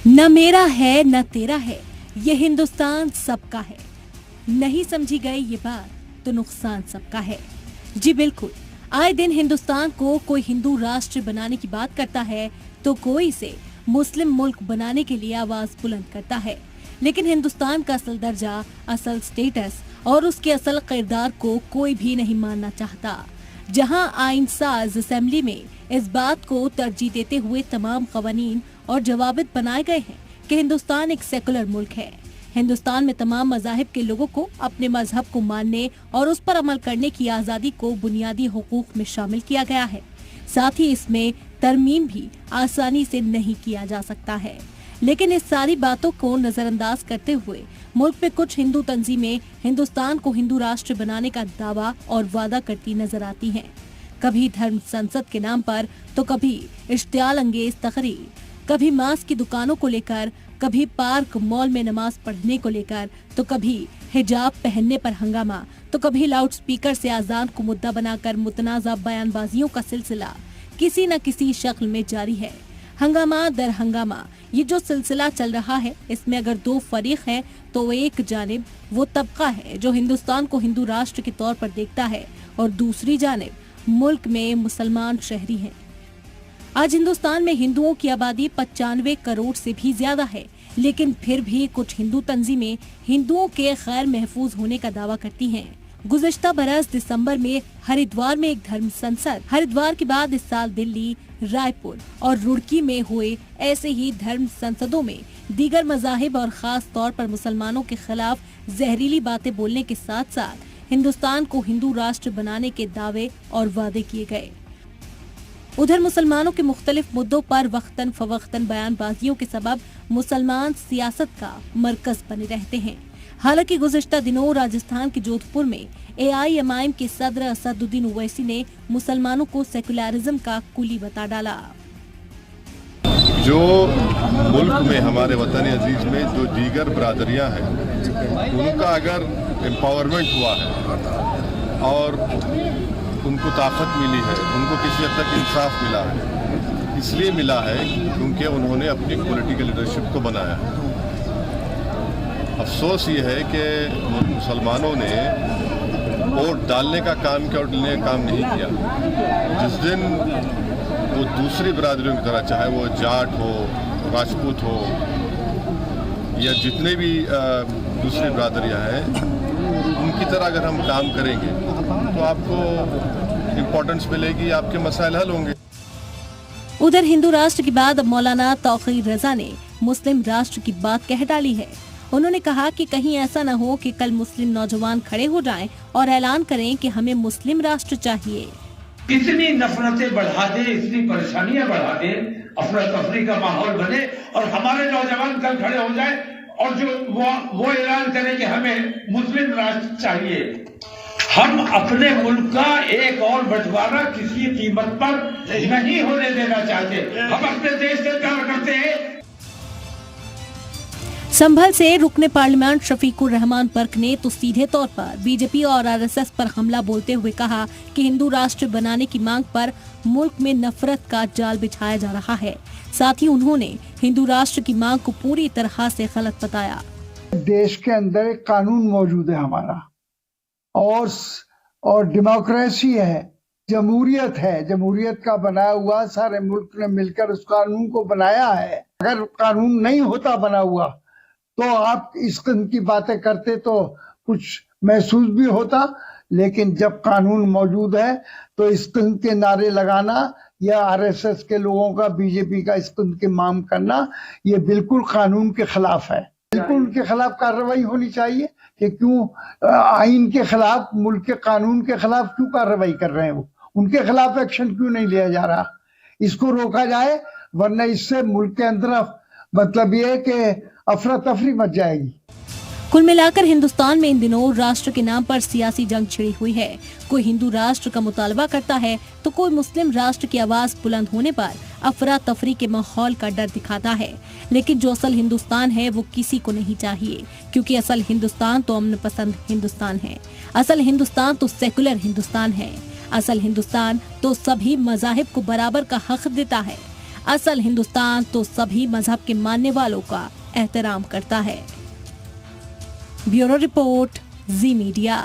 न मेरा है न तेरा है, ये हिंदुस्तान सबका है। नहीं समझी गई ये बात तो नुकसान सबका है। जी बिल्कुल, आए दिन हिंदुस्तान को कोई हिंदू राष्ट्र बनाने की बात करता है तो कोई इसे मुस्लिम मुल्क बनाने के लिए आवाज बुलंद करता है। लेकिन हिंदुस्तान का असल दर्जा, असल स्टेटस और उसके असल किरदार को कोई भी नहीं मानना चाहता। जहां आईन साज असेंबली में इस बात को तरजीह देते हुए तमाम कवानीन और जवाबित बनाए गए हैं कि हिंदुस्तान एक सेकुलर मुल्क है। हिंदुस्तान में तमाम मज़ाहिब के लोगों को अपने मजहब को मानने और उस पर अमल करने की आज़ादी को बुनियादी हुकूक में शामिल किया गया है। साथ ही इसमें तरमीम भी आसानी से नहीं किया जा सकता है। लेकिन इस सारी बातों को नजरअंदाज करते हुए मुल्क में कुछ हिंदू तंजीमें हिंदुस्तान को हिंदू राष्ट्र बनाने का दावा और वादा करती नजर आती हैं। कभी धर्म संसद के नाम पर तो कभी इश्तियाल अंगेज तकरीर, कभी मांस की दुकानों को लेकर, कभी पार्क मॉल में नमाज पढ़ने को लेकर, तो कभी हिजाब पहनने पर हंगामा, तो कभी लाउड स्पीकर से आजान को मुद्दा बनाकर मुतनाज़ा बयानबाजियों का सिलसिला किसी न किसी शक्ल में जारी है। हंगामा दर हंगामा ये जो सिलसिला चल रहा है, इसमें अगर दो फरीक हैं तो एक जानिब वो तबका है जो हिंदुस्तान को हिंदू राष्ट्र के तौर पर देखता है और दूसरी जानिब मुल्क में मुसलमान शहरी हैं। आज हिंदुस्तान में हिंदुओं की आबादी 95 करोड़ से भी ज्यादा है, लेकिन फिर भी कुछ हिंदू तंजीमें हिंदुओं के गैर महफूज होने का दावा करती हैं। गुज़िश्ता बरस दिसंबर में हरिद्वार में एक धर्म संसद, हरिद्वार के बाद इस साल दिल्ली, रायपुर और रुड़की में हुए ऐसे ही धर्म संसदों में दीगर मज़ाहिब और खास तौर पर मुसलमानों के खिलाफ जहरीली बातें बोलने के साथ साथ हिंदुस्तान को हिंदू राष्ट्र बनाने के दावे और वादे किए गए। उधर मुसलमानों के मुख्तलिफ मुद्दों पर वक्तन फवक्तन बयानबाजियों के सबब मुसलमान सियासत का मरकज बने रहते हैं। हालांकि गुज़िश्ता दिनों राजस्थान के जोधपुर में AIMIM के सदर असदुद्दीन ओवैसी ने मुसलमानों को सेकुलरिज्म का कुली बता डाला। जो मुल्क में हमारे वतन अजीज में जो दीगर बरादरियां हैं, उनका अगर एम्पावरमेंट हुआ है और उनको ताकत मिली है, उनको किसी हद तक इंसाफ मिला है, इसलिए मिला है क्योंकि उन्होंने अपनी पॉलिटिकल लीडरशिप को बनाया है। अफसोस ये है कि मुसलमानों ने वोट डालने का काम किया और लेने का काम नहीं किया। जिस दिन वो दूसरी बरादरियों की तरह, चाहे वो जाट हो, राजपूत हो या जितने भी दूसरी बरादरियां हैं, उनकी तरह अगर हम काम करेंगे तो आपको इम्पोर्टेंस मिलेगी, आपके मसाइल हल होंगे। उधर हिंदू राष्ट्र के बाद अब मौलाना तौक़ीर रज़ा ने मुस्लिम राष्ट्र की बात कह डाली है। उन्होंने कहा कि कहीं ऐसा न हो कि कल मुस्लिम नौजवान खड़े हो जाएं और ऐलान करें कि हमें मुस्लिम राष्ट्र चाहिए। इतनी नफरतें बढ़ा दे, इतनी परेशानियां बढ़ा दे, अफरा तफरी का माहौल बने और हमारे नौजवान कल खड़े हो जाए और जो वो ऐलान करें कि हमें मुस्लिम राष्ट्र चाहिए। हम अपने मुल्क का एक और बंटवारा किसी कीमत पर नहीं होने देना चाहते। हम अपने देश से प्यार करते हैं। संभल से रुकने पार्लियामेंट शफीकुर रहमान बर्क ने तो सीधे तौर पर बीजेपी और RSS पर हमला बोलते हुए कहा कि हिंदू राष्ट्र बनाने की मांग पर मुल्क में नफरत का जाल बिछाया जा रहा है। साथ ही उन्होंने हिंदू राष्ट्र की मांग को पूरी तरह से गलत बताया। देश के अंदर एक कानून मौजूद है हमारा, और डेमोक्रेसी है, जमहूरियत है, जमहूरियत का बनाया हुआ सारे मुल्क ने मिलकर उस कानून को बनाया है। अगर कानून नहीं होता बना हुआ तो आप इस किस्म की बातें करते तो कुछ महसूस भी होता, लेकिन जब कानून मौजूद है तो इस किस्म के नारे लगाना या RSS के लोगों का बीजेपी का इस किस्म की मांग करना, ये बिल्कुल कानून के खिलाफ है। बिल्कुल उनके खिलाफ कार्रवाई होनी चाहिए कि क्यों आइन के खिलाफ, मुल्क के कानून के खिलाफ क्यों कार्रवाई कर रहे हैं वो, उनके खिलाफ एक्शन क्यों नहीं लिया जा रहा। इसको रोका जाए, वरना इससे मुल्क के अंदर मतलब ये है कि अफरा तफरी मच जाएगी। कुल मिलाकर हिंदुस्तान में इन दिनों राष्ट्र के नाम पर सियासी जंग छिड़ी हुई है। कोई हिंदू राष्ट्र का मुतालबा करता है तो कोई मुस्लिम राष्ट्र की आवाज बुलंद होने पर अफरा तफरी के माहौल का डर दिखाता है। लेकिन जो असल हिंदुस्तान है वो किसी को नहीं चाहिए, क्योंकि असल हिंदुस्तान तो अमन पसंद हिंदुस्तान है। असल हिंदुस्तान तो सेकुलर हिंदुस्तान है। असल हिंदुस्तान तो सभी मज़ाहिब को बराबर का हक देता है। असल हिंदुस्तान तो सभी मजहब के मानने वालों का एहतराम करता है। ब्यूरो रिपोर्ट, जी मीडिया।